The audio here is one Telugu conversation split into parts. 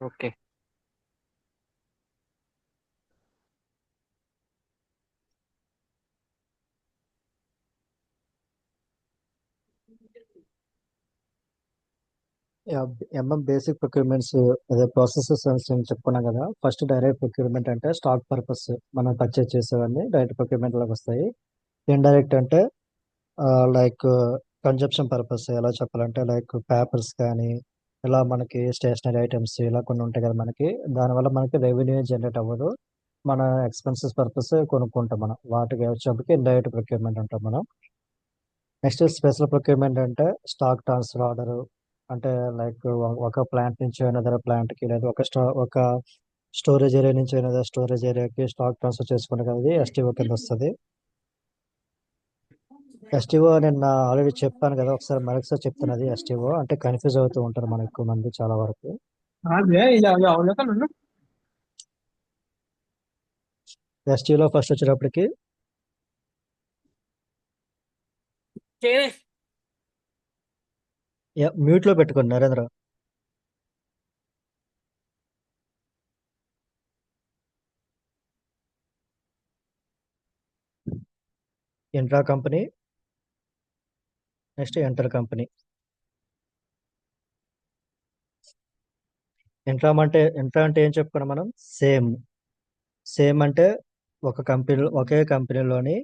ఓకే. ఎంఎం బేసిక్ ప్రొక్యూర్మెంట్స్ అదే ప్రాసెసెస్ అని చెప్పుకున్నాం కదా. ఫస్ట్ డైరెక్ట్ ప్రొక్యూర్మెంట్ అంటే స్టాక్ పర్పస్ మనం పర్చేజ్ చేసేవన్నీ డైరెక్ట్ ప్రొక్యూర్మెంట్ లోకి వస్తాయి. ఇండైరెక్ట్ అంటే లైక్ కన్జప్షన్ పర్పస్ ఎలా చెప్పాలంటే లైక్ పేపర్స్ కానీ ఇలా మనకి స్టేషనరీ ఐటమ్స్ ఇలా కొన్ని ఉంటాయి కదా మనకి. దానివల్ల మనకి రెవెన్యూ జనరేట్ అవ్వదు. మన ఎక్స్పెన్సెస్ పర్పస్ కొనుక్కుంటాం మనం. వాటికి వచ్చేప్పటికి ఇండైరెక్ట్ ప్రొక్యూర్మెంట్ అంటాం మనం. నెక్స్ట్ స్పెషల్ ప్రొక్యూర్మెంట్ అంటే స్టాక్ ట్రాన్స్ఫర్ ఆర్డర్. అంటే లైక్ ఒక ప్లాంట్ నుంచి అనదర్ ప్లాంట్ కి లేదా ఒక స్టోరేజ్ ఏరియా నుంచి అనదర్ స్టోరేజ్ ఏరియాకి స్టాక్ ట్రాన్స్ఫర్ చేసుకునే కదా ఎస్టీఓ కింద వస్తుంది. ఎస్టీఓ నిన్న ఆల్రెడీ చెప్పాను కదా, ఒకసారి మరొకసారి చెప్తున్నది. ఎస్టీఓ అంటే కన్ఫ్యూజ్ అవుతూ ఉంటారు మన ఎక్కువ మంది చాలా వరకు. ఎస్టీఓలో ఫస్ట్ వచ్చేటప్పటికి మ్యూట్ లో పెట్టుకోండి Narendra. Intra company, next enter company. Intra అంటే ఏం చెప్పుకున్నాం మనం? సేమ్. సేమ్ అంటే ఒకే కంపెనీలోని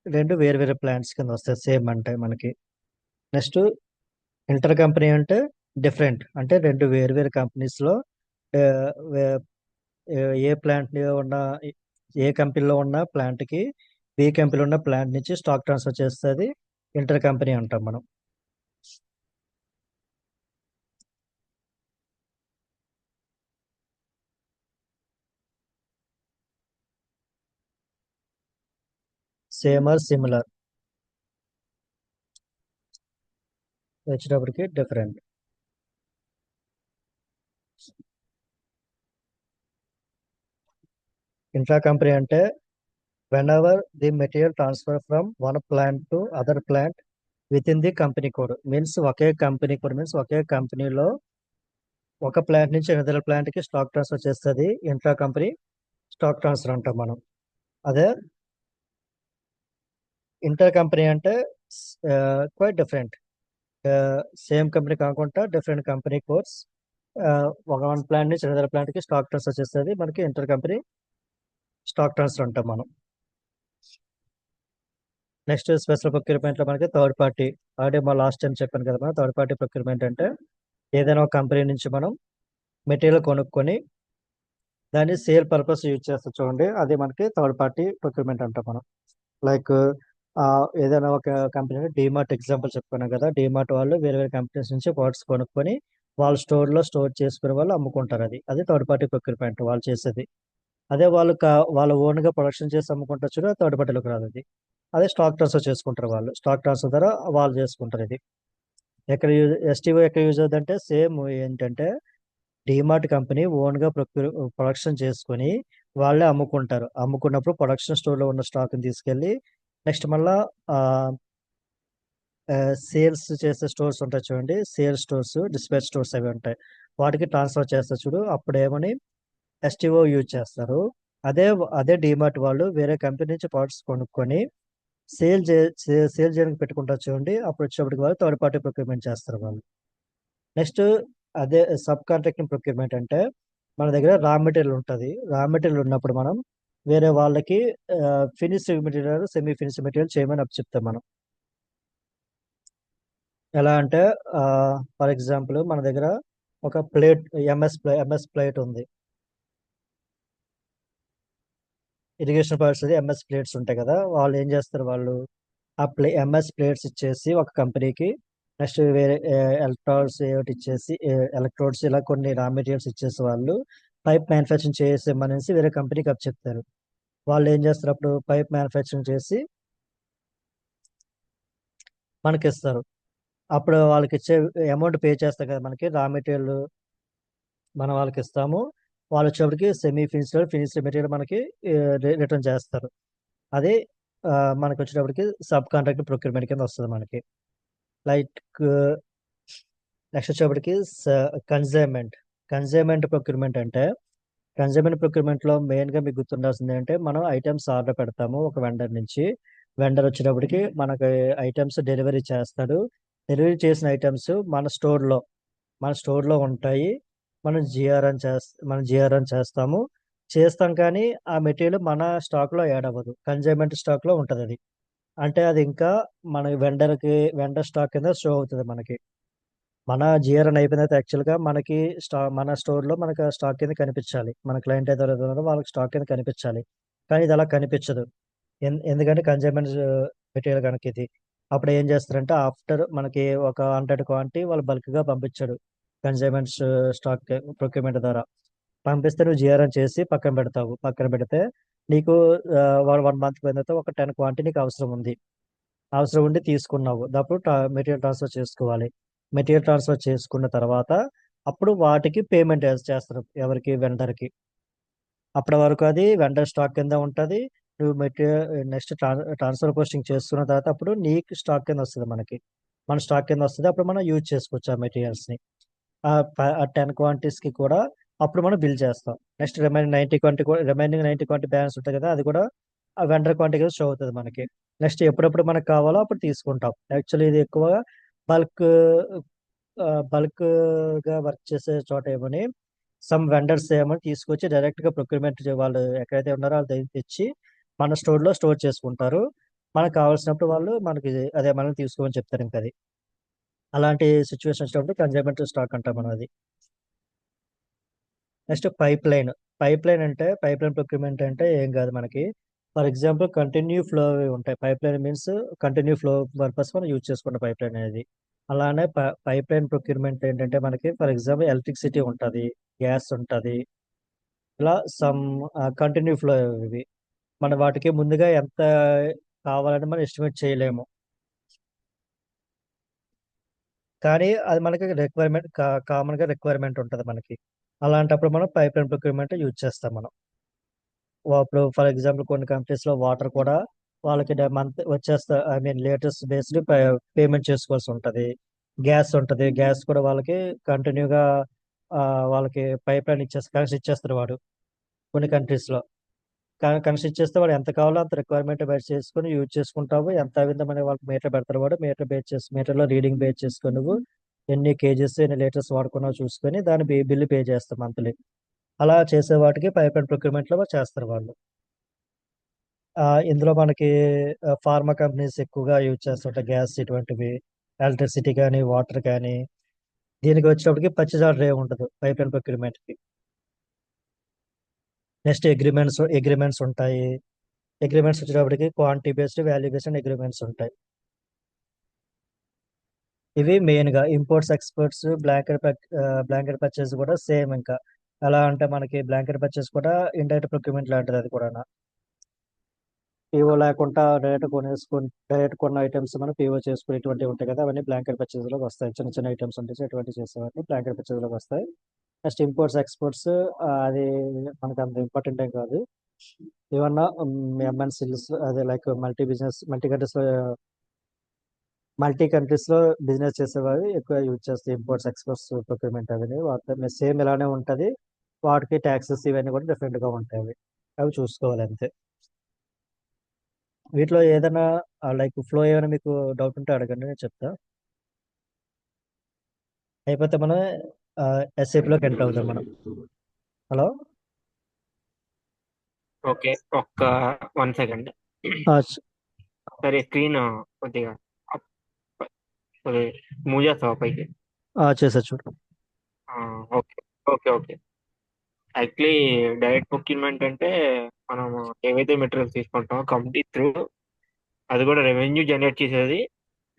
రెండు వేరు వేరే ప్లాంట్స్ కింద వస్తాయి సేమ్ అంటే మనకి. నెక్స్ట్ ఇంటర్ కంపెనీ అంటే డిఫరెంట్, అంటే రెండు వేరు వేరు కంపెనీస్ లో ఆ, వే- ఏ ప్లాంట్ ఉన్న ఏ కంపెనీలో ఉన్న ప్లాంట్ కి బి కంపెనీలో ఉన్న ప్లాంట్ నుంచి స్టాక్ ట్రాన్స్ఫర్ చేస్తుంది. ఇంటర్ కంపెనీ అంటాం మనం. సేమ్ ఆర్ సిమిలర్ వచ్చేటప్పటికి డిఫరెంట్. ఇంట్రా కంపెనీ అంటే whenever the material transfer from one plant to other plant within the company code means ఒకే కంపెనీ కోడ్ మీన్స్ ఒకే కంపెనీలో ఒక ప్లాంట్ నుంచి అదర్ ప్లాంట్ కి స్టాక్ ట్రాన్స్ఫర్ చేస్తుంది. ఇంట్రా కంపెనీ స్టాక్ ట్రాన్స్ఫర్ అంటాం మనం. అదే ఇంటర్ కంపెనీ అంటే క్వైట్ డిఫరెంట్. సేమ్ కంపెనీ కాకుండా డిఫరెంట్ కంపెనీ కోడ్స్ ఒక వన్ ప్లాంట్ నుంచి అదర్ ప్లాంట్ కి స్టాక్ ట్రాన్స్ఫర్ చేస్తుంది. మనకి ఇంటర్ కంపెనీ స్టాక్ ట్రాన్స్ఫర్ అంటాం మనం. నెక్స్ట్ స్పెషల్ ప్రొక్యూర్మెంట్ లో మనకి థర్డ్ పార్టీ. ఆల్రెడీ మా లాస్ట్ టైం చెప్పాను కదా, మనం థర్డ్ పార్టీ ప్రొక్యూర్మెంట్ అంటే ఏదైనా ఒక కంపెనీ నుంచి మనం మెటీరియల్ కొనుక్కొని దాన్ని సేల్ పర్పస్ యూజ్ చేస్తాం చూడండి, అది మనకి థర్డ్ పార్టీ ప్రొక్యూర్మెంట్ అంటాం మనం. లైక్ ఏదైనా ఒక కంపెనీ డిమార్ట్ ఎగ్జాంపుల్ చెప్పుకున్నాం కదా. డిమార్ట్ వాళ్ళు వేరే వేరే కంపెనీస్ నుంచి ప్రొడక్ట్స్ కొనుక్కొని వాళ్ళ స్టోర్ లో స్టోర్ చేసుకునే వాళ్ళు అమ్ముకుంటారు. అది థర్డ్ పార్టీ ప్రొక్యూర్మెంట్ వాళ్ళు చేసేది. అదే వాళ్ళ ఓన్ గా ప్రొడక్షన్ చేసి అమ్ముకుంటారు చూడ, థర్డ్ పార్టీలోకి రాదు అది. అదే స్టాక్ ట్రాన్స్ఫర్ చేసుకుంటారు వాళ్ళు. స్టాక్ ట్రాన్స్ఫర్ ద్వారా వాళ్ళు చేసుకుంటారు ఇది. ఎస్టీఓ ఎక్కడ యూజ్ అవుతుందంటే సేమ్ ఏంటంటే డిమార్ట్ కంపెనీ ఓన్ గా ప్రొడక్షన్ చేసుకొని వాళ్ళే అమ్ముకుంటారు. అమ్ముకున్నప్పుడు ప్రొడక్షన్ స్టోర్ లో ఉన్న స్టాక్ ని తీసుకెళ్లి నెక్స్ట్ మళ్ళా సేల్స్ చేసే స్టోర్స్ ఉంటాయి చూడండి, సేల్స్ స్టోర్స్, డిస్పాచ్ స్టోర్స్ అవి ఉంటాయి. వాటికి ట్రాన్స్ఫర్ చేస్తారు చూడు, అప్పుడు ఏమని ఎస్టీఓ యూజ్ చేస్తారు. అదే అదే డిమార్ట్ వాళ్ళు వేరే కంపెనీ నుంచి ప్రొడక్ట్స్ కొనుక్కొని సేల్ చేయడానికి పెట్టుకుంటారు చూడండి, అప్పుడు వచ్చేప్పటికి వాళ్ళు థర్డ్ పార్టీ ప్రొక్యూర్మెంట్ చేస్తారు వాళ్ళు. నెక్స్ట్ అదే సబ్ కాంట్రాక్టింగ్ ప్రొక్యూర్మెంట్ అంటే మన దగ్గర రా మెటీరియల్ ఉంటుంది. రా మెటీరియల్ ఉన్నప్పుడు మనం వేరే వాళ్ళకి finished material, semi finished material చేయమని చెప్తాం మనం. ఎలా అంటే ఫర్ ఎగ్జాంపుల్ మన దగ్గర ఒక ప్లేట్ ఎంఎస్ ప్లేట్ ఉంది. ఇరిగేషన్ పర్పస్ ఎంఎస్ ప్లేట్స్ ఉంటాయి కదా. వాళ్ళు ఏం చేస్తారు, వాళ్ళు ఆ ఎంఎస్ ప్లేట్స్ ఇచ్చేసి ఒక కంపెనీకి, నెక్స్ట్ వేరే ఎలక్ట్రోడ్స్ ఏమిటి ఇచ్చేసి ఎలక్ట్రోడ్స్ ఇలా కొన్ని రా మెటీరియల్స్ ఇచ్చేసి వాళ్ళు పైప్ మ్యానుఫ్యాక్చరింగ్ చేసేమనేసి వేరే కంపెనీకి అప్ చెప్తారు. వాళ్ళు ఏం చేస్తారు, అప్పుడు పైప్ మ్యానుఫ్యాక్చరింగ్ చేసి మనకి ఇస్తారు. అప్పుడు వాళ్ళకి ఇచ్చే అమౌంట్ పే చేస్తారు కదా మనకి రా మెటీరియల్, మనం వాళ్ళకి ఇస్తాము. వాళ్ళు వచ్చేప్పటికి ఫినిష్డ్ మెటీరియల్ మనకి రిటర్న్ చేస్తారు. అది ఆ, మనకి వచ్చేటప్పటికి సబ్ కాంట్రాక్ట్ ప్రొక్యూర్మెంట్ కింద వస్తుంది మనకి. లైక్ నెక్స్ట్ వచ్చేప్పటికి కన్సైన్మెంట్. కన్సైన్మెంట్ ప్రొక్యూర్మెంట్ అంటే కన్సైన్మెంట్ ప్రొక్యూర్మెంట్ లో మెయిన్ గా మీకు గుర్తుండాల్సింది అంటే మనం ఐటమ్స్ ఆర్డర్ పెడతాము ఒక వెండర్ నుంచి. వెండర్ వచ్చినప్పటికి మనకి ఐటమ్స్ డెలివరీ చేస్తాడు. డెలివరీ చేసిన ఐటమ్స్ మన స్టోర్ లో ఉంటాయి. మనం జిఆర్ఎన్ చేస్తాము. చేస్తాం కానీ ఆ మెటీరియల్ మన స్టాక్ లో యాడ్ అవ్వదు, కన్సైన్మెంట్ స్టాక్ లో ఉంటది అది. అంటే అది ఇంకా మన వెండర్ స్టాక్ కింద షో అవుతుంది మనకి. మన జిఆర్ఎన్ అయిపోయిన తర్వాత యాక్చువల్గా మనకి మన స్టోర్లో మనకు స్టాక్ కింద కనిపించాలి. మన క్లయింట్ ఏదైతే ఉన్నారో వాళ్ళకి స్టాక్ కింద కనిపించాలి. కానీ ఇది అలా కనిపించదు. ఎందుకంటే కన్సైన్మెంట్ మెటీరియల్ కనుక ఇది. అప్పుడు ఏం చేస్తారంటే ఆఫ్టర్ మనకి ఒక 100 క్వాంటిటీ వాళ్ళు బల్క్గా పంపించాడు కన్సైన్మెంట్ స్టాక్ ప్రొక్యూర్మెంట్ ద్వారా. పంపిస్తే నువ్వు జిఆర్ఎన్ చేసి పక్కన పెడతావు. పక్కన పెడితే నీకు 1 మంత్ పోయిన తర్వాత ఒక 10 క్వాంటిటీ నీకు అవసరం ఉంది. అవసరం ఉండి తీసుకున్నావు. అప్పుడు మెటీరియల్ ట్రాన్స్ఫర్ చేసుకోవాలి. మెటీరియల్ ట్రాన్స్ఫర్ చేసుకున్న తర్వాత అప్పుడు వాటికి పేమెంట్ చేస్తారు ఎవరికి, వెండర్కి. అప్పటి వరకు అది వెండర్ స్టాక్ కింద ఉంటుంది. నువ్వు మెటీరియల్ నెక్స్ట్ ట్రాన్స్ఫర్ పోస్టింగ్ చేసుకున్న తర్వాత అప్పుడు నీకు స్టాక్ కింద వస్తుంది మనకి. మన స్టాక్ కింద వస్తుంది. అప్పుడు మనం యూజ్ చేసుకోవచ్చు ఆ మెటీరియల్స్ని. ఆ 10 క్వాంటిటీస్కి కూడా అప్పుడు మనం బిల్ చేస్తాం. నెక్స్ట్ రిమైనింగ్ 90 క్వాంటిటీ బ్యాలెన్స్ ఉంటుంది కదా, అది కూడా ఆ వెండర్ క్వాంటిటీ షో అవుతుంది మనకి. నెక్స్ట్ ఎప్పుడెప్పుడు మనకు కావాలో అప్పుడు తీసుకుంటాం. యాక్చువల్లీ ఇది ఎక్కువగా బల్క్ బల్క్ గా వర్క్ చేసే చోట ఏమని సమ్ వెండర్స్ ఏమని తీసుకొచ్చి డైరెక్ట్ గా ప్రొక్యూర్మెంట్ వాళ్ళు ఎక్కడైతే ఉన్నారో వాళ్ళ దగ్గర తెచ్చి మన స్టోర్ లో స్టోర్ చేసుకుంటారు. మనకు కావాల్సినప్పుడు వాళ్ళు మనకి అదే మనం తీసుకోమని చెప్తారు. ఇంకా అది అలాంటి సిచ్యువేషన్ వచ్చినప్పుడు కన్సైన్మెంట్ స్టాక్ అంటాం మనం అది. నెక్స్ట్ పైప్ లైన్ అంటే పైప్ లైన్ ప్రొక్యూర్మెంట్ అంటే ఏం కాదు మనకి. ఫర్ ఎగ్జాంపుల్ కంటిన్యూ ఫ్లో ఉంటాయి. Pipe line means continue flow purpose మనం యూజ్ చేసుకున్న పైప్ లైన్ అనేది. అలానే పైప్ లైన్ ప్రొక్యూర్మెంట్ ఏంటంటే మనకి ఫర్ ఎగ్జాంపుల్ ఎలక్ట్రిసిటీ ఉంటుంది, గ్యాస్ ఉంటుంది. ఇలా సమ్ కంటిన్యూ ఫ్లో ఇవి మన వాటికి ముందుగా ఎంత కావాలని మనం ఎస్టిమేట్ చేయలేము. కానీ అది మనకి రిక్వైర్మెంట్ కామన్ గా రిక్వైర్మెంట్ ఉంటుంది మనకి. అలాంటప్పుడు మనం పైప్ లైన్ ప్రొక్యూర్మెంట్ యూజ్ చేస్తాం మనం. ఇప్పుడు ఫర్ ఎగ్జాంపుల్ కొన్ని కంట్రీస్ లో వాటర్ కూడా వాళ్ళకి మంత్ వచ్చేస్తా, I mean latest based payment చేసుకోవాల్సి ఉంటది. గ్యాస్ ఉంటది, గ్యాస్ కూడా వాళ్ళకి కంటిన్యూగా వాళ్ళకి పైప్ లైన్ కనెక్షన్ ఇచ్చేస్తారు వాడు. కొన్ని కంట్రీస్ లో కనెక్షన్ ఇచ్చేస్తే వాడు ఎంత కావాలో అంత రిక్వైర్మెంట్ బేస్ చేసుకుని యూజ్ చేసుకుంటావు. ఎంత అయిందో మన వాళ్ళకి మీటర్ పెడతారు. వాడు మీటర్ లో రీడింగ్ బేస్ చేసుకొని నువ్వు ఎన్ని కేజెస్ ఎన్ని లీటర్స్ వాడుకున్నావు చూసుకొని దాని బిల్లు పే చేస్తావు మంత్లీ. అలా చేసే వాటికి పైప్ అండ్ ప్రొక్యూర్మెంట్ లో చేస్తారు వాళ్ళు. ఇందులో మనకి ఫార్మా కంపెనీస్ ఎక్కువగా యూజ్ చేస్తుంటాయి గ్యాస్ ఇటువంటివి, ఎలక్ట్రిసిటీ కానీ వాటర్ కానీ. దీనికి వచ్చేటప్పటికి పర్చేజ్ ఆర్డర్ ఏమి ఉండదు పైప్ అండ్ ప్రొక్యూర్మెంట్ కి. నెక్స్ట్ అగ్రిమెంట్స్ ఉంటాయి. అగ్రిమెంట్స్ వచ్చేటప్పటికి quantity based value based agreements ఉంటాయి. ఇవి మెయిన్ గా ఇంపోర్ట్స్ ఎక్స్పోర్ట్స్ బ్లాంకెట్ పర్చేస్ కూడా సేమ్. ఇంకా ఎలా అంటే మనకి బ్లాంకెట్ పర్చేస్ కూడా ఇండైరెక్ట్ ప్రొక్యూర్మెంట్ లాంటిది. అది కూడా పీఓ లేకుండా డైరెక్ట్ కొన్న ఐటమ్స్ మనం పీఓ చేసుకుని ఇటువంటివి ఉంటాయి కదా, అవన్నీ బ్లాంకెట్ పర్చేజ్ లోకి వస్తాయి. చిన్న చిన్న ఐటమ్స్ ఉంటాయి, ఎటువంటి చేసేవన్నీ బ్లాంకెట్ పర్చేజ్ లోకి వస్తాయి. నెక్స్ట్ ఇంపోర్ట్స్ ఎక్స్పోర్ట్స్ అది మనకు అంత ఇంపార్టెంట్ ఏం కాదు. ఏమన్నా ఎంఎన్సీస్ అదే లైక్ మల్టీ కంట్రీస్ లో బిజినెస్ చేసేవారు ఎక్కువ యూజ్ చేస్తే ఇంపోర్ట్స్ ఎక్స్పోర్ట్స్ ప్రొక్యూర్మెంట్ అవన్నీ వాటి సేమ్ ఇలానే ఉంటది. వాటికి ట్యాక్సెస్ ఇవన్నీ కూడా డిఫరెంట్ గా ఉంటాయి. అవి చూసుకోవాలి అంతే. వీటిలో ఏదైనా లైక్ ఫ్లో ఏమైనా మీకు డౌట్ ఉంటే అడగండి, నేను చెప్తా. అయిపోతే మనం ఎస్ఏపీలోకి ఎంటర్ అవుతాం మనం. హలో. ఓకే, ఒక్క 1 సెకండ్. ఆ, సరే, స్క్రీన్ కొద్దిగా మూవ్ చేస్తావా పైకి? చేసా చూడు. ఆ, okay okay okay. Actually direct procurement అంటే మనం ఏవైతే మెటీరియల్స్ తీసుకుంటామో కంపెనీ త్రూ, అది కూడా రెవెన్యూ జనరేట్ చేసేది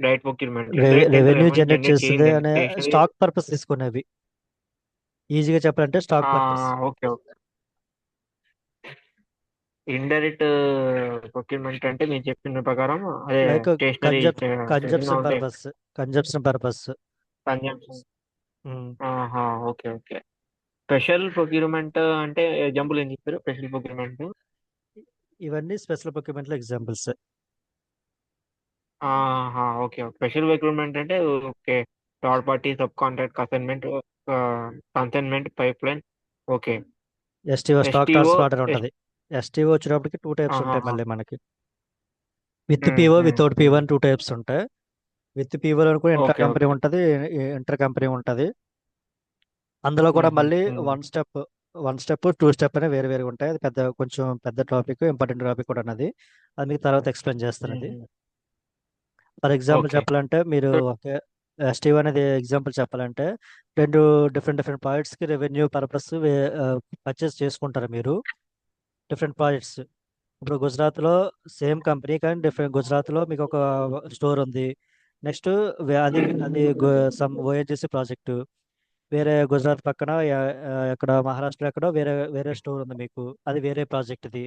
డైరెక్ట్ ప్రొక్యూర్మెంట్. ఇండైరెక్ట్ అంటే రెవెన్యూ రెవెన్యూ జనరేట్ జనరేట్ చేస్తుంది చేయండి అనే చేసేది. స్టాక్ పర్పస్ తీసుకునేవి. ఈజీగా చెప్పాలంటే stock purpose. Okay okay. Indirect procurement అంటే మీరు చెప్పిన ప్రకారం అదే లైక్ స్టేషనరీ కన్జప్షన్ ఉంటాయి. పర్పస్. Consumption purpose. కన్జంప్షన్. ఆహా, ఓకే ఓకే. స్పెషల్ ప్రొక్యూర్మెంట్ అంటే ఎగ్జాంపుల్ ఏం చెప్పారు? Special procurement. ఇవన్నీ స్పెషల్ ప్రొక్యూర్మెంట్ లో ఎగ్జాంపుల్స్. ఆహా, ఓకే ఓకే. స్పెషల్ ప్రొక్యూర్మెంట్ అంటే okay, third party sub contract assignment consignment pipe line. Okay. STO stock STO. Transfer order ఉంటుంది. ఎస్టీఓ వచ్చేటప్పటికి 2 టైప్స్ ఉంటాయి ఆహాహా. మళ్ళీ మనకి. విత్ పీఓ వితౌట్ పీఓ అని 2 టైప్స్ ఉంటాయి. విత్ పీఓలో కూడా ఇంటర్ ఓకే కంపెనీ ఓకే. ఉంటుంది, ఇంటర్ కంపెనీ ఉంటుంది. అందులో కూడా మళ్ళీ వన్ స్టెప్ 2 స్టెప్ అని వేరు వేరుగా ఉంటాయి. అది కొంచెం పెద్ద టాపిక్, ఇంపార్టెంట్ టాపిక్ కూడా అన్నది. అది మీకు తర్వాత ఎక్స్ప్లెయిన్ చేస్తాను అది. For example okay. చెప్పాలంటే మీరు ఓకే, ఎస్టీఓ అనేది ఎగ్జాంపుల్ చెప్పాలంటే 2 డిఫరెంట్ ప్రాజెక్ట్స్కి రెవెన్యూ పర్పస్ పర్చేస్ చేసుకుంటారు మీరు, డిఫరెంట్ ప్రాజెక్ట్స్. ఇప్పుడు గుజరాత్లో సేమ్ కంపెనీ కానీ డిఫరెంట్, గుజరాత్లో మీకు ఒక స్టోర్ ఉంది. నెక్స్ట్ అది అది సమ్ ఓఎన్జీసీ ప్రాజెక్టు. వేరే గుజరాత్ పక్కన ఎక్కడ మహారాష్ట్ర ఎక్కడో వేరే వేరే స్టోర్ ఉంది మీకు, అది వేరే ప్రాజెక్ట్ ఇది.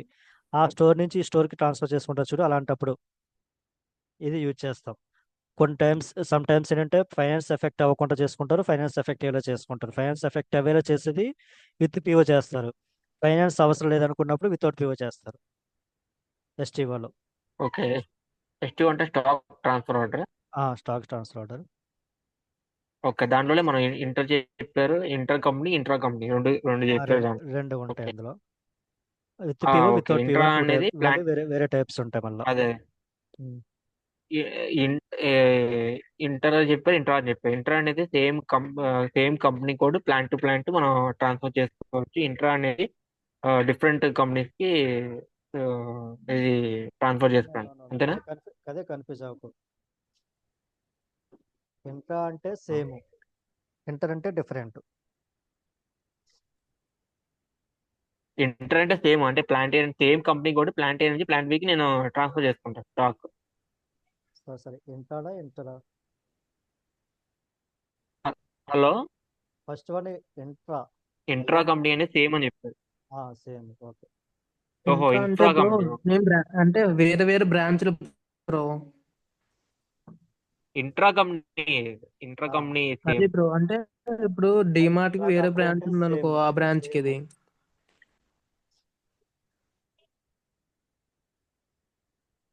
ఆ స్టోర్ నుంచి ఈ స్టోర్కి ట్రాన్స్ఫర్ చేసుకుంటారు చూడు, అలాంటప్పుడు ఇది యూజ్ చేస్తాం. కొన్ని టైమ్స్ సమ్ టైమ్స్ ఏంటంటే ఫైనాన్స్ ఎఫెక్ట్ అవ్వకుండా చేసుకుంటారు, ఫైనాన్స్ ఎఫెక్ట్ అయ్యేలా చేసుకుంటారు. ఫైనాన్స్ ఎఫెక్ట్ అయ్యేలా చేసేది విత్ పీఓ చేస్తారు. ఫైనాన్స్ అవసరం లేదనుకున్నప్పుడు వితౌట్ పీఓ చేస్తారు ఎస్టీఓలో. ఓకే. ఎస్టీఓ అంటే stock transfer order. Stock transfer order. Okay. దాంట్లోనే మనం ఇంటర్ చెప్పారు, ఇంటర్ కంపెనీ, ఇంట్రా కంపెనీ రెండు రెండు చెప్పారు రెండు దాంట్లో. రెండు ఉంటాయి ఓకే. అందులో. With PO okay. Without PO intra అని 2 అనేది టైప్, మళ్ళీ ప్లాంట్. వేరే వేరే టైప్స్ ఉంటాయి మళ్ళీ. అదే. ఇంటర్ అని చెప్పారు, ఇంట్రా అని చెప్పారు. ఇంట్రా అనేది same company code, plant to plant మనం ట్రాన్స్ఫర్ చేసుకోవచ్చు. ఇంట్రా అనేది డిఫరెంట్ కంపెనీస్ కి ఆ, ఇది ట్రాన్స్ఫర్ చేసుకోండి, అంతేనా? అదే కన్ఫ్యూజ్ అవ్వకు. ఇంట్రా అంటే సేమ్, ఇంటర్ అంటే డిఫరెంట్. ఇంటర్ అంటే సేమ్, అంటే plant same company code, plant A నుంచి ప్లాంట్ బి కి నేను ట్రాన్స్ఫర్ చేసుకుంటాను స్టాక్. సరే ఇంట్రాడా ఇంటరా? Hello. First one intra. Intra company అనేది సేమ్ అని చెప్పారు. Same okay. ఓహో, ఇంట్రా అంటే ఇంట్రా బ్రో కంపెనీ. నేను అంటే వేరే వేరే బ్రాంచ్లు బ్రో. Intra company. ఇంట్రా ఆ, కంపెనీ అది సేమ్. బ్రో అంటే ఇప్పుడు డిమార్ట్ కి ఇంట్రా వేరే కంపెనీ బ్రాంచ్ అంటే ఉందనుకో, సేమ్ ఆ బ్రాంచ్ కి సేమ్. ఇది.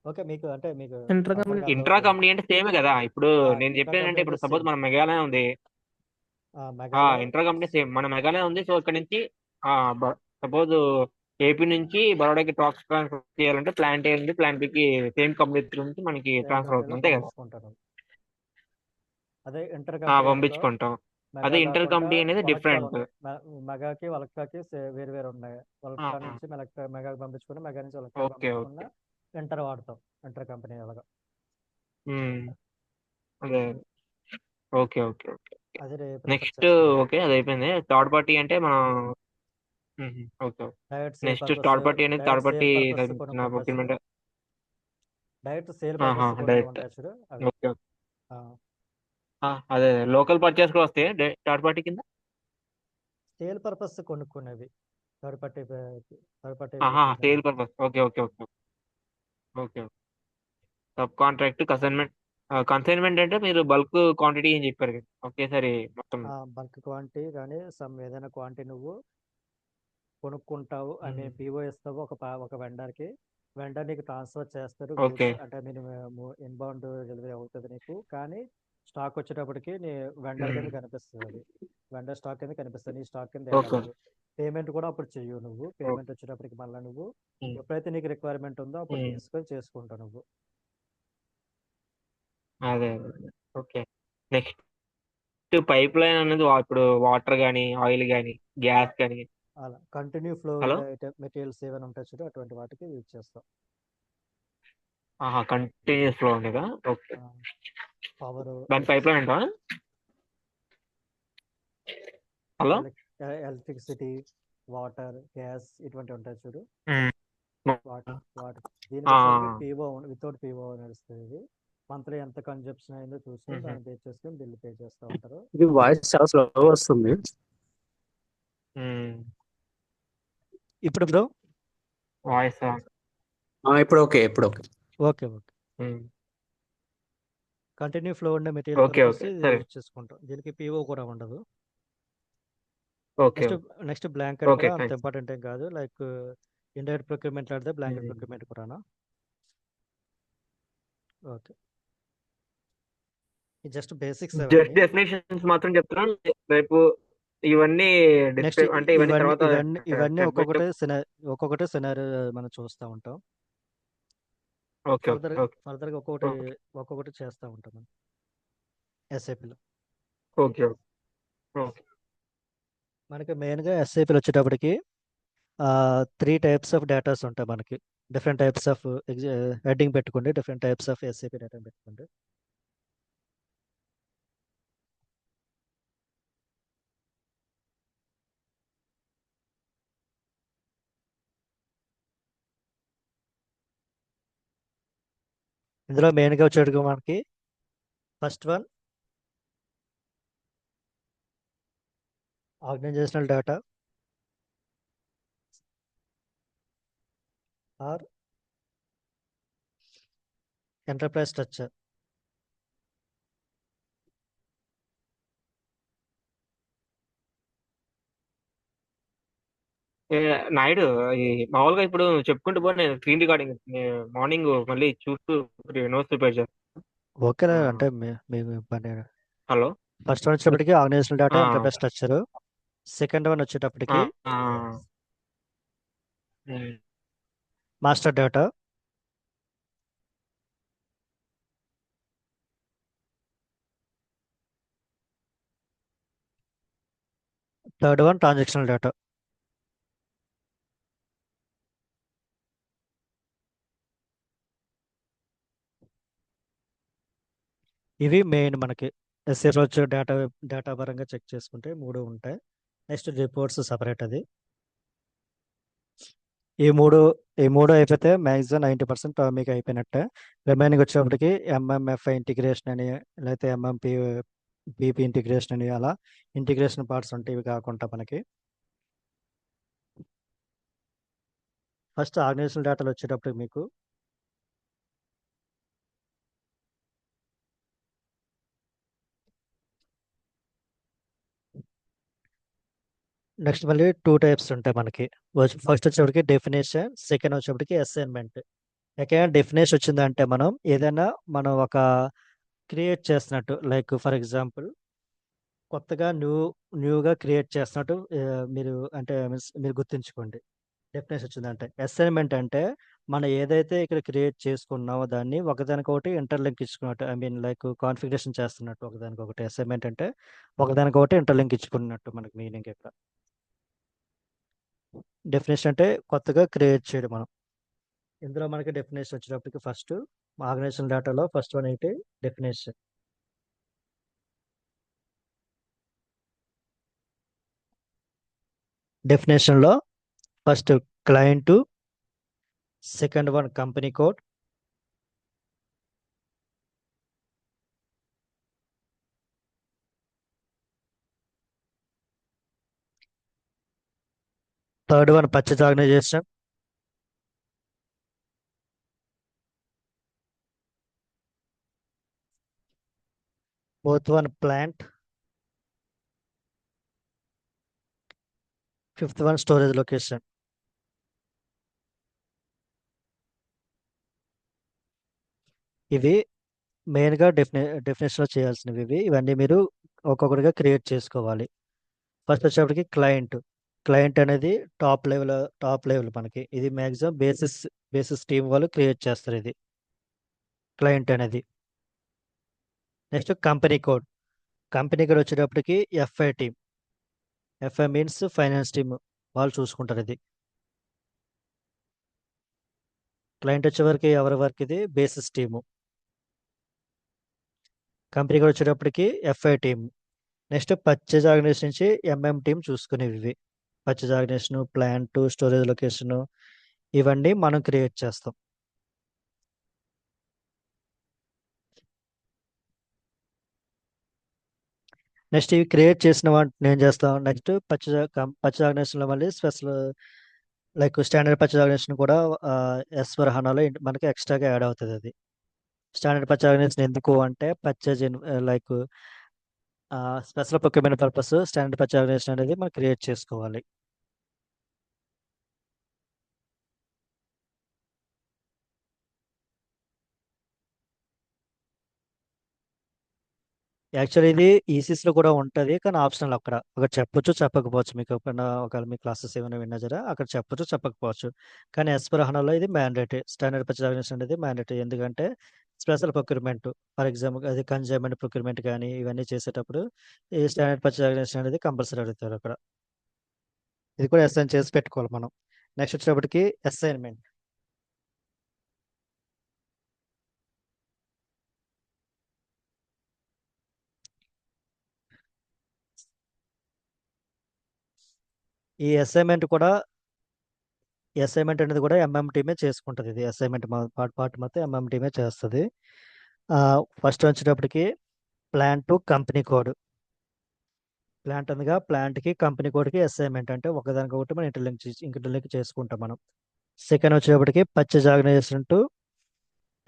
ఓకే, మీకు అంటే మీకు ఇంటర్ కంపెనీ. పర్ఫెక్ట్ ఇంట్రా అర్థమవుతుంది. కంపెనీ అంటే సేమే కదా. ఇప్పుడు నేను ఇంట్రా చెప్పేది కంపెనీ ఇప్పుడు అంటే సపోజ్ సేమ్. మన మెగాలయ ఉంది. మెగాలో. ఇంట్రా కంపెనీ సేమ్, మన మెగాలయ ఉంది. సో ఇక్కడ నుంచి సపోజ్ ఏపీ నుంచి బరోడాకి ట్రాన్స్ఫర్ చేయాలంటే ప్లాంట్ ఏ ఉంది, ప్లాంట్ బికి సేమ్ కంపెనీ నుంచి మనకి సేమ్ ట్రాన్స్ఫర్ కంపెనీలో అవుతుంది, అంతే కదా? పంపించుకుంటాను. అదే ఇంటర్ కంపెనీ అనుకో, పంపించుకుంటాం. మెగా అదే ఇంటర్ కాకుండా కంపెనీ అనేది వలక్కా డిఫరెంట్. మెగాకి వలక్కాకి వేరు వేరు ఉన్నాయి. వలక్కా నుంచి మెగాకి పంపించుకుని, మెగా నుంచి వలక్కాకి ఓకే పంపించుకున్న ఓకే. ఇంటర్ వాడతాం. ఇంటర్ కంపెనీ అలాగా. అదే. Okay okay okay. అది ప్రిఫర్ నెక్స్ట్. చేస్తాను. ఓకే, అది అయిపోయింది. థర్డ్ పార్టీ అంటే మనం. Okay okay. Next third party అనేది third direct party sale purpose కొన్ని ఉంటాయి చూడు. ప్రొక్యూర్మెంట్. డైరెక్ట్ సేల్ పర్పస్ కొన్ని డైరెక్ట్. ఉంటాయి చూడు అవి. Okay okay. ఆ, అదే లోకల్ పర్చేస్ కూడా వస్తాయి థర్డ్ పార్టీ కింద. సేల్ పర్పస్ కొనుక్కునేవి థర్డ్ పార్టీ ప్రొక్యూర్మెంట్ సేల్ అంటే. Purpose. Okay okay okay. Okay. Sub contract consignment. Consignment అంటే మీరు బల్క్ క్వాంటిటీ అని చెప్పారు కదా, ఒకేసారి మొత్తం. బల్క్ క్వాంటిటీ కానీ ఏదైనా క్వాంటిటీ నువ్వు కొనుక్కుంటావు, ఐ మ్మ్. మీన్ పీఓ ఇస్తావు ఒక వెండర్కి. వెండర్ నీకు ట్రాన్స్ఫర్ చేస్తారు ఓకే. గూడ్స్, అంటే నేను ఇన్బౌండ్ డెలివరీ అవుతుంది నీకు. కానీ స్టాక్ వచ్చేటప్పటికి నీ వెండర్ కింద మ్మ్. కనిపిస్తుంది. అది వెండర్ స్టాక్ కింద కనిపిస్తుంది, నీ స్టాక్ కింద ఓకే. వెళ్ళదు. పేమెంట్ కూడా అప్పుడు చెయ్యు నువ్వు. ఓకే. పేమెంట్ వచ్చేటప్పటికి మళ్ళీ నువ్వు మ్మ్. ఎప్పుడైతే నీకు రిక్వైర్మెంట్ ఉందో అప్పుడు మ్మ్. తీసుకొని చేసుకుంటావు నువ్వు. అదే అదే. ఓకే. నెక్స్ట్ పైప్ లైన్ అనేది ఇప్పుడు వాటర్ కానీ, ఆయిల్ కానీ, గ్యాస్ కానీ. అలా కంటిన్యూ ఫ్లో హలో. ఉండే మెటీరియల్స్ ఏమైనా ఉంటాయి చూడు, అటువంటి వాటికి యూజ్ చేస్తాం. కంటిన్యూస్ ఫ్లో ఉండేదా? ఓకే. పవర్, దాని పైప్ లైన్ అంటావా? హలో. ఎలక్ట్రిసిటీ, వాటర్, గ్యాస్ ఇటువంటి ఉంటాయి చూడు. మ్మ్. వాటర్ వాటర్ దీనికి ఆ, వచ్చేసరికి పీఓ వితౌట్ పీఓ నడుస్తుంది. ఇది మంత్లీ ఎంత కన్జప్షన్ అయిందో చూసుకొని మ్మ్. దాన్ని బేస్ చేసుకొని బిల్ పే చేస్తూ ఉంటారు. ఇది వాయిస్ చాలా స్లో వస్తుంది. మ్మ్. ఇప్పుడు బ్రో వాయిస్. ఇప్పుడు ఓకే, ఇప్పుడు ఓకే. Okay okay. మ్మ్. కంటిన్యూ ఫ్లో ఉండే మెటీరియల్ ఓకే పర్పస్ ఓకే, ఇది సరే. యూజ్ చేసుకుంటాం. దీనికి పీఓ కూడా ఉండదు. Okay next okay. Next blanket okay, కూడా అంత థ్యాంక్స్. ఇంపార్టెంట్ ఏం కాదు. లైక్ ఇండైరెక్ట్ ప్రొక్యూర్మెంట్ ఆడితే బ్లాంకెట్ ప్రొక్యూర్మెంట్ కూడా. ఓకే, ఇది జస్ట్ బేసిక్స్ జస్ట్ అవన్నీ. డెఫినేషన్స్ మాత్రం చెప్తున్నాను రేపు. ఇవన్నీ నెక్స్ట్ అంటే ఇవన్నీ ఇవన్నీ తర్వాత ఇవన్నీ ఇవన్నీ స్టెప్ బై స్టెప్. ఒక్కొక్కటి సినారీ మనం చూస్తూ ఉంటాం. ఓకే, ఓకే, ఓకే, ఫర్దర్గా ఓకే, ఒక్కొక్కటి చేస్తూ ఉంటాం మనం ఎస్ఐపిలో. Okay, okay. మనకి మెయిన్గా ఎస్ఐపిలో వచ్చేటప్పటికి 3 టైప్స్ ఆఫ్ డేటాస్ ఉంటాయి మనకి. డిఫరెంట్ టైప్స్ ఆఫ్ హెడ్డింగ్ పెట్టుకోండి, different types of SAP data పెట్టుకోండి. ఇందులో మెయిన్గా వచ్చేటప్పుడు మనకి first one organisational data or enterprise structure. ఏ, నాయుడు, ఈ మామూలుగా ఇప్పుడు చెప్పుకుంటూ పో, నేను స్క్రీన్ రికార్డింగ్ మార్నింగ్ మళ్ళీ చూస్తూ నోట్స్ ప్రిపేర్ చేస్తాను. ఓకేనా? ఆ, అంటే మీకు ఇబ్బంది. హలో. ఫస్ట్ వన్ వచ్చేటప్పటికి ఆర్గనైజేషనల్ డేటా ఆ, ఎంటర్ప్రైజ్ స్ట్రక్చర్. సెకండ్ వన్ ఆ, వచ్చేటప్పటికి ఆ, um. Master data. Third one transactional data. ఇవి మెయిన్ మనకి ఎస్ఏలో వచ్చే డేటా పరంగా చెక్ చేసుకుంటే 3 ఉంటాయి. నెక్స్ట్ రిపోర్ట్స్ సపరేట్ అది. ఈ మూడు ఈ మూడు అయిపోతే మ్యాక్సిమం 90% మీకు అయిపోయినట్టే. రిమైనింగ్ వచ్చేటప్పటికి ఎంఎంఎఫ్ఐ ఇంటిగ్రేషన్ అని, లేకపోతే ఎంఎంపి బీపీ ఇంటిగ్రేషన్ అని, అలా ఇంటిగ్రేషన్ పార్ట్స్ ఉంటాయి. ఇవి కాకుండా మనకి ఫస్ట్ ఆర్గనైజేషనల్ డేటాలు వచ్చేటప్పటికి మీకు నెక్స్ట్ మళ్ళీ 2 టైప్స్ ఉంటాయి మనకి. ఫస్ట్ వచ్చేప్పటికి డెఫినేషన్, సెకండ్ వచ్చేప్పటికి అసైన్మెంట్. ఎక్కడైనా డెఫినేషన్ వచ్చిందంటే మనం ఒక క్రియేట్ చేస్తున్నట్టు, లైక్ ఫర్ ఎగ్జాంపుల్ కొత్తగా న్యూగా క్రియేట్ చేస్తున్నట్టు మీరు అంటే మీరు గుర్తుంచుకోండి. డెఫినేషన్ వచ్చిందంటే. అసైన్మెంట్ అంటే మనం ఏదైతే ఇక్కడ క్రియేట్ చేసుకున్నామో దాన్ని ఒకదానికొకటి ఇంటర్లింక్ ఇచ్చుకున్నట్టు, ఐ మీన్ లైక్ కాన్ఫిగరేషన్ చేస్తున్నట్టు ఒకదానికొకటి. అసైన్మెంట్ అంటే ఒకదానికొకటి ఇంటర్లింక్ ఇచ్చుకున్నట్టు మనకి మీనింగ్ ఇక్కడ. డెఫినేషన్ అంటే కొత్తగా క్రియేట్ చేయడం మనం. ఇందులో మనకి డెఫినేషన్ వచ్చేటప్పటికి ఫస్ట్ ఆర్గనైజేషన్ డేటాలో ఫస్ట్ వన్ ఏంటి? డెఫినేషన్. డెఫినేషన్లో first client, second one company code, third one purchase organisation, fourth one plant, fifth one storage location. ఇవి మెయిన్గా డెఫినేషన్లో చేయాల్సినవి. ఇవన్నీ మీరు ఒక్కొక్కటిగా క్రియేట్ చేసుకోవాలి. ఫస్ట్ వచ్చేప్పటికి క్లయింట్. క్లయింట్ అనేది టాప్ లెవెల్ మనకి. ఇది మ్యాక్సిమం బేసిస్ టీమ్ వాళ్ళు క్రియేట్ చేస్తారు ఇది క్లయింట్ అనేది. Next company code. Company code వచ్చేటప్పటికి FI team. FI means finance team, వాళ్ళు చూసుకుంటారు ఇది. క్లయింట్ వచ్చేవరకు ఎవరి వర్క్ ఇది? Basis team. కంపెనీ కోడ్ వచ్చేటప్పటికి FI team. Next purchase organisation నుంచి ఎంఎం టీమ్ చూసుకునేవి ఇవి. Purchase organisation, plant, storage location, ఇవన్నీ మనం క్రియేట్ చేస్తాం. నెక్స్ట్ ఇవి క్రియేట్ చేసిన వాటిని ఏం చేస్తాం? నెక్స్ట్ పర్చేజ్ ఆర్గనైజేషన్లో మళ్ళీ special like standard purchase organisation కూడా ఎస్4 హనాలో మనకి ఎక్స్ట్రాగా యాడ్ అవుతుంది అది. స్టాండర్డ్ పర్చేజ్ ఆర్గనైజేషన్ ఎందుకు అంటే purchase like special procurement purpose standard purchase organisation అనేది మనం క్రియేట్ చేసుకోవాలి. యాక్చువల్లీ ఇది ఈసీస్లో కూడా ఉంటుంది, కానీ ఆప్షనల్. అక్కడ ఒకటి చెప్పొచ్చు చెప్పకపోవచ్చు. మీకు ఎప్పుడైనా ఒకవేళ మీ క్లాసెస్ ఏమైనా విన్నా జరా అక్కడ చెప్పొచ్చు చెప్పకపోవచ్చు. కానీ ఎస్పర్ ఇది మ్యాండేటరీ. స్టాండర్డ్ పర్చేజ్ ఆర్గనైజేషన్ అనేది మ్యాండేటరీ. ఎందుకంటే స్పెషల్ ప్రొక్యూర్మెంట్, ఫర్ ఎగ్జాంపుల్ అది కన్జ్యూమర్ ప్రొక్యూర్మెంట్ కానీ ఇవన్నీ చేసేటప్పుడు ఈ స్టాండర్డ్ పర్చేజ్ ఆర్గనైజేషన్ అనేది కంపల్సరీ అడుగుతారు అక్కడ. ఇది కూడా అసైన్ చేసి పెట్టుకోవాలి మనం. నెక్స్ట్ వచ్చేటప్పటికి అసైన్మెంట్. ఈ అసైన్మెంట్ అనేది కూడా ఎంఎం టీమే చేసుకుంటుంది. ఇది అసైన్మెంట్ పార్ట్ మొత్తం ఎంఎం టీమే చేస్తుంది. ఫస్ట్ వచ్చేటప్పటికి plan to company code. Plant అనగా ప్లాంట్కి కంపెనీ కోడ్కి అసైన్మెంట్, అంటే ఒకదానికొకటి మనం ఇంటర్లింక్ చేసుకుంటాం మనం. సెకండ్ వచ్చేటప్పటికి purchase organisation to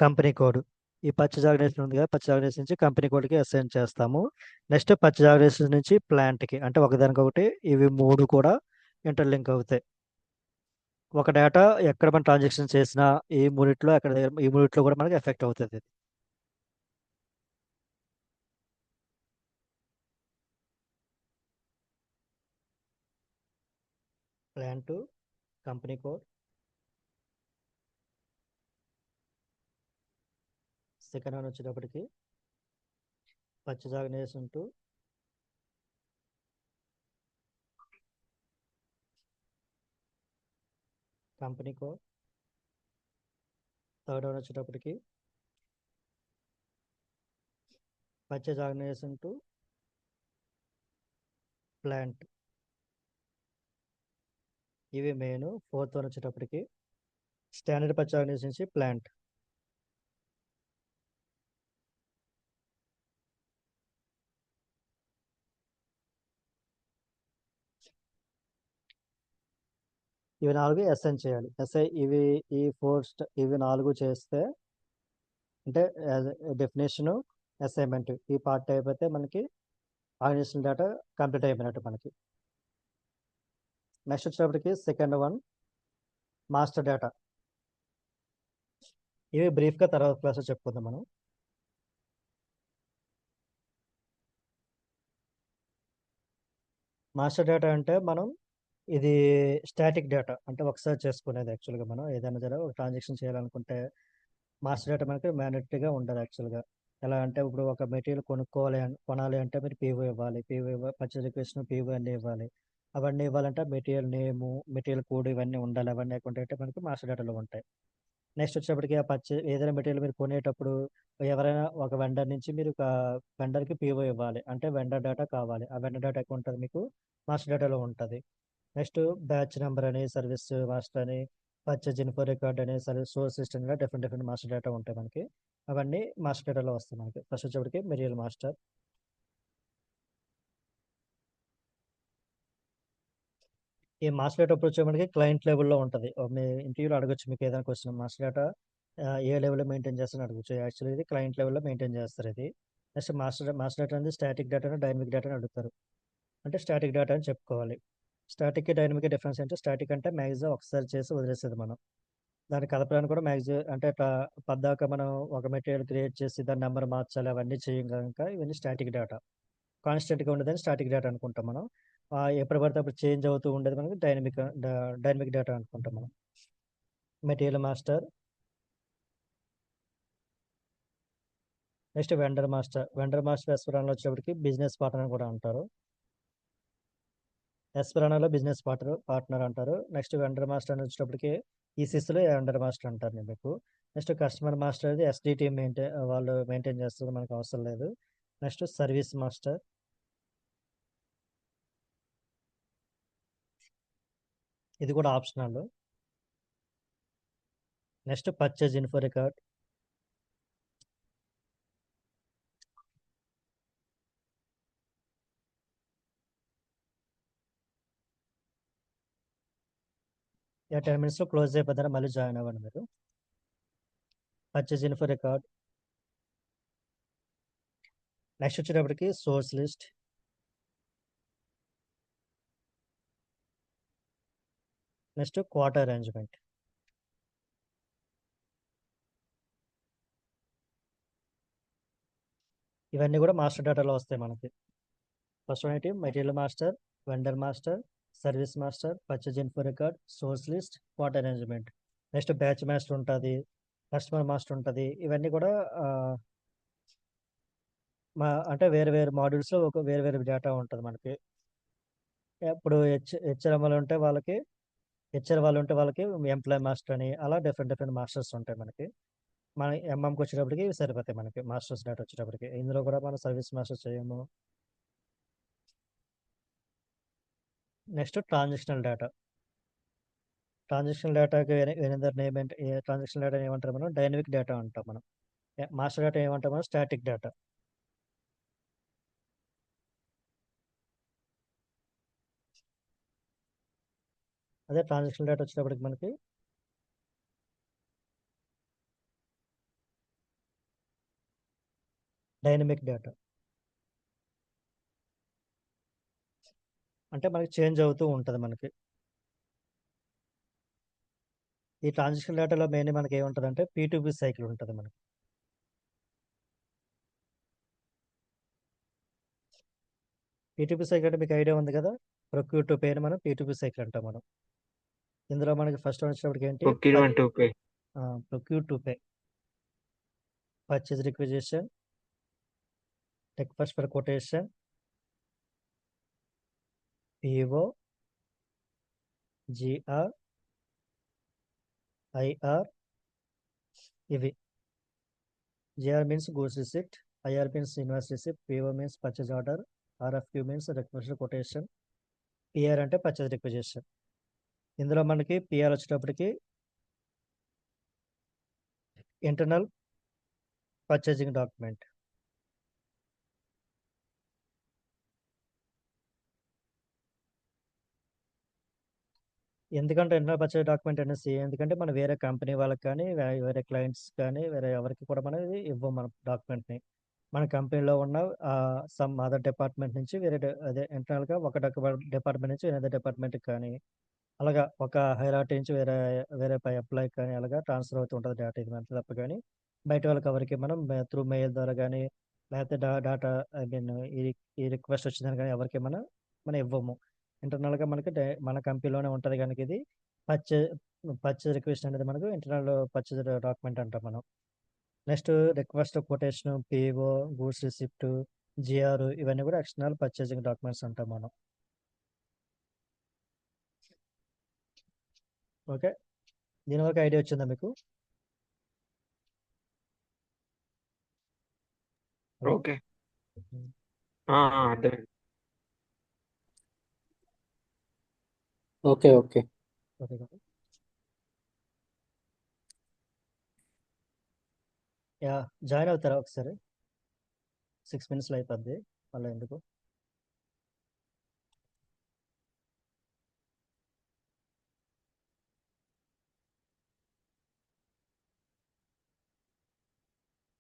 company code. ఈ పర్చేజ్ ఆర్గనైజేషన్ ఉంది కదా, పర్చేజ్ ఆర్గనైజేషన్ నుంచి కంపెనీ కోడ్కి అసైన్ చేస్తాము. నెక్స్ట్ పర్చేజ్ ఆర్గనైజేషన్ నుంచి ప్లాంట్కి, అంటే ఒకదానికొకటి ఇవి మూడు కూడా ఇంటర్లింక్ అవుతాయి. ఒక డేటా ఎక్కడ మనం ట్రాన్సాక్షన్ చేసినా ఈ మూడిట్లో కూడా మనకి ఎఫెక్ట్ అవుతుంది. Plan to company code. Second one వచ్చేటప్పటికి purchase organisation to company code. Third one వచ్చేటప్పటికి పర్చేజ్ ఆర్గనైజేషన్ టు ప్లాంట్. ఇవి మెయిన్. ఫోర్త్ వన్ వచ్చేటప్పటికి స్టాండర్డ్ పర్చేజ్ ఆర్గనైజేషన్ నుంచి ప్లాంట్. ఇవి నాలుగు అసైన్ చేయాలి. ఇవి నాలుగు చేస్తే అంటే డెఫినేషను, అసైన్మెంట్ ఈ పార్ట్ అయిపోతే మనకి ఆర్గనైజేషన్ డేటా కంప్లీట్ అయిపోయినట్టు మనకి. నెక్స్ట్ వచ్చేటప్పటికి సెకండ్ వన్ మాస్టర్ డేటా. ఇవి బ్రీఫ్గా తర్వాత క్లాస్లో చెప్పుకుందాం మనం. మాస్టర్ డేటా అంటే మనం ఇది స్టాటిక్ డేటా, అంటే ఒకసారి చేసుకునేది. యాక్చువల్గా మనం ఏదైనా సరే ఒక ట్రాన్సాక్షన్ చేయాలనుకుంటే మాస్టర్ డేటా మనకి మ్యాండేటరీగా ఉండదు యాక్చువల్గా. ఎలా అంటే ఇప్పుడు ఒక మెటీరియల్ కొనాలి అంటే మీరు పీవో ఇవ్వాలి, పర్చేజ్ రిక్వెస్ట్ పీవో అన్నీ ఇవ్వాలి. అవన్నీ ఇవ్వాలంటే మెటీరియల్ నేము, మెటీరియల్ కోడ్ ఇవన్నీ ఉండాలి. అవన్నీ అకౌంట్ మనకి మాస్టర్ డేటాలో ఉంటాయి. నెక్స్ట్ వచ్చేప్పటికి ఏదైనా మెటీరియల్ మీరు కొనేటప్పుడు ఎవరైనా ఒక వెండర్ నుంచి మీరు ఒక వెండర్కి పీవో ఇవ్వాలి, అంటే వెండర్ డేటా కావాలి. ఆ వెండర్ డేటా అకౌంట్ మీకు మాస్టర్ డేటాలో ఉంటుంది. నెక్స్ట్ బ్యాచ్ నెంబర్ అని, సర్వీస్ మాస్టర్ అని, పర్చేజ్ ఇన్ఫో రికార్డ్ అని, సర్వీస్ సోర్స్ సిస్టమ్గా డిఫరెంట్ మాస్టర్ డేటా ఉంటాయి మనకి. అవన్నీ మాస్టర్ డేటాలో వస్తాయి మనకి. ఫస్ట్ వచ్చేప్పటికి మెటీరియల్ మాస్టర్. ఈ మాస్టర్ డేటా అప్పుడు వచ్చేప్పటికి క్లయింట్ లెవెల్లో ఉంటుంది. మీ ఇంటర్వ్యూలో అడగచ్చు మీకు ఏదైనా క్వశ్చన్, మాస్టర్ డేటా ఏ లెవెల్లో మెయింటైన్ చేస్తారని అడగచ్చు. యాక్చువల్లీ ఇది క్లయింట్ లెవెల్లో మెయింటైన్ చేస్తారు ఇది. నెక్స్ట్ మాస్టర్ డేటా అనేది స్టాటిక్ డేటా, డైనమిక్ డేటా అని అడుగుతారు. అంటే స్టాటిక్ డేటా అని చెప్పుకోవాలి. స్టాటిక్ డైనమిక్ డిఫరెన్స్ అంటే స్టాటిక్ అంటే మ్యాక్సిమం ఒకసారి చేసి వదిలేసేది మనం. దాన్ని కలపడానికి కూడా మ్యాక్సిమం అంటే ఇట్లా పద్దాక మనం ఒక మెటీరియల్ క్రియేట్ చేసి దాని నెంబర్ మార్చాలి అవన్నీ చేయం కనుక ఇవన్నీ స్టాటిక్ డేటా. కాన్స్టెంట్గా ఉండేదని స్టాటిక్ డేటా అనుకుంటాం మనం. ఎప్పుడు పడితే అప్పుడు చేంజ్ అవుతూ ఉండేది మనకి డైనమిక్ డేటా అనుకుంటాం మనం. Material master. Next vendor master. Vendor master ఎస్పరాన్లో వచ్చేప్పటికి బిజినెస్ పార్ట్నర్ కూడా అంటారు. ఎస్పరానాలో బిజినెస్ పార్ట్నర్ అంటారు. నెక్స్ట్ వెండర్ మాస్టర్ అని వచ్చేటప్పటికి ఈసీస్లో వెండర్ మాస్టర్ అంటారు నేను మీకు. నెక్స్ట్ కస్టమర్ మాస్టర్ అది ఎస్డిటి వాళ్ళు మెయింటైన్ చేస్తుంది, మనకు అవసరం లేదు. Next service master. ఇది కూడా optional. Next purchase info record. ఇక 10 minutes క్లోజ్ అయిపోతారా, మళ్ళీ జాయిన్ అవ్వండి మీరు. Purchase info record. నెక్స్ట్ వచ్చేటప్పటికి source list. Next quarter arrangement. ఇవన్నీ కూడా మాస్టర్ డేటాలో వస్తాయి మనకి. ఫస్ట్ వన్ ఏంటి, material master, vendor master, service master, purchase info record, source list, what arrangement. Next batch master ఉంటుంది, కస్టమర్ మాస్టర్ ఉంటుంది. ఇవన్నీ కూడా అంటే వేరే వేరే మాడ్యూల్స్లో ఒక వేరే వేరే డేటా ఉంటుంది మనకి. ఇప్పుడు హెచ్ఆర్ వాళ్ళు ఉంటే వాళ్ళకి ఎంప్లాయ్ మాస్టర్ అని, అలా డిఫరెంట్ డిఫరెంట్ మాస్టర్స్ ఉంటాయి మనకి. మన ఎంఎంకి వచ్చేటప్పటికి ఇవి సరిపోతాయి మనకి. మాస్టర్స్ డేటా వచ్చేటప్పటికి ఇందులో కూడా మనం సర్వీస్ మాస్టర్ చేయము. Next transactional data. ట్రాన్సాక్షనల్ డేటాకి ఎనదర్ నేమ్ ఏంటి, ట్రాన్సాక్షనల్ డేటా ఏమంటారు మనం, డైనమిక్ డేటా అంటాం మనం. మాస్టర్ డేటా ఏమంటాం మనం, స్టాటిక్ డేటా. అదే ట్రాన్సాక్షనల్ డేటా వచ్చేటప్పటికి మనకి డైనమిక్ డేటా. అంటే మనకి చేంజ్ అవుతూ ఉంటుంది మనకి. ఈ ట్రాన్సాక్షన్ డేటాలో మెయిన్ మనకి ఏముంటుంది అంటే P2P సైకిల్ ఉంటుంది మనకి. P2P సైకిల్ అంటే మీకు ఐడియా ఉంది కదా, ప్రొక్యూర్ టు పే అని మనం P2P సైకిల్ అంటాం మనం. ఇందులో మనకి ఫస్ట్ వచ్చినప్పటికి ఏంటి, procurement to pay. Procure to pay, purchase requisition, request for quotation, PO, GR, IR. ఇవి GR means goods receipt, IR means invoice receipt, PO means purchase order, RFQ means request quotation, PR అంటే పర్చేజ్ రిక్విజిషన్. ఇందులో మనకి PR వచ్చేటప్పటికి ఇంటర్నల్ పర్చేజింగ్ డాక్యుమెంట్. ఎందుకంటే ఇంటర్నల్ పర్చేజ్ డాక్యుమెంట్ అనేసి, ఎందుకంటే మనం వేరే కంపెనీ వాళ్ళకి కానీ వేరే క్లయింట్స్ కానీ వేరే ఎవరికి కూడా మనం ఇది ఇవ్వం మన డాక్యుమెంట్ని. మన కంపెనీలో ఉన్న సమ్ అదర్ డిపార్ట్మెంట్ నుంచి అదే ఇంటర్నల్గా ఒక డిపార్ట్మెంట్ నుంచి వేరే డిపార్ట్మెంట్కి కానీ, అలాగా ఒక హైరార్టీ నుంచి వేరే వేరే పై ఎంప్లాయ్ కానీ అలాగా ట్రాన్స్ఫర్ అవుతూ ఉంటుంది డేటా. ఇది అంత తప్ప కానీ బయట వాళ్ళకి ఎవరికి మనం త్రూ మెయిల్ ద్వారా కానీ లేకపోతే డేటా ఐ మీన్ ఈ రిక్వెస్ట్ వచ్చిందని కానీ ఎవరికి మనం ఇవ్వము. ఇంటర్నల్గా మనకి మన కంపెనీలోనే ఉంటుంది కనుక ఇది పర్చేజ్ పర్చేజ్ రిక్వెస్ట్ అనేది మనకు ఇంటర్నల్ పర్చేజ్ డాక్యుమెంట్ అంటాం మనం. Next request quotation, PO, goods receipt, GR ఇవన్నీ కూడా ఎక్స్టర్నల్ పర్చేజింగ్ డాక్యుమెంట్స్ అంటాం మనం. ఓకే, దీని వరకు ఐడియా వచ్చిందా మీకు? హలో. ఓకే. అర్థమైంది. Okay okay. ఓకే కదా. యా, జాయిన్ అవుతారా ఒకసారి? 6 minutesలో అయిపోద్ది, మళ్ళీ ఎందుకు.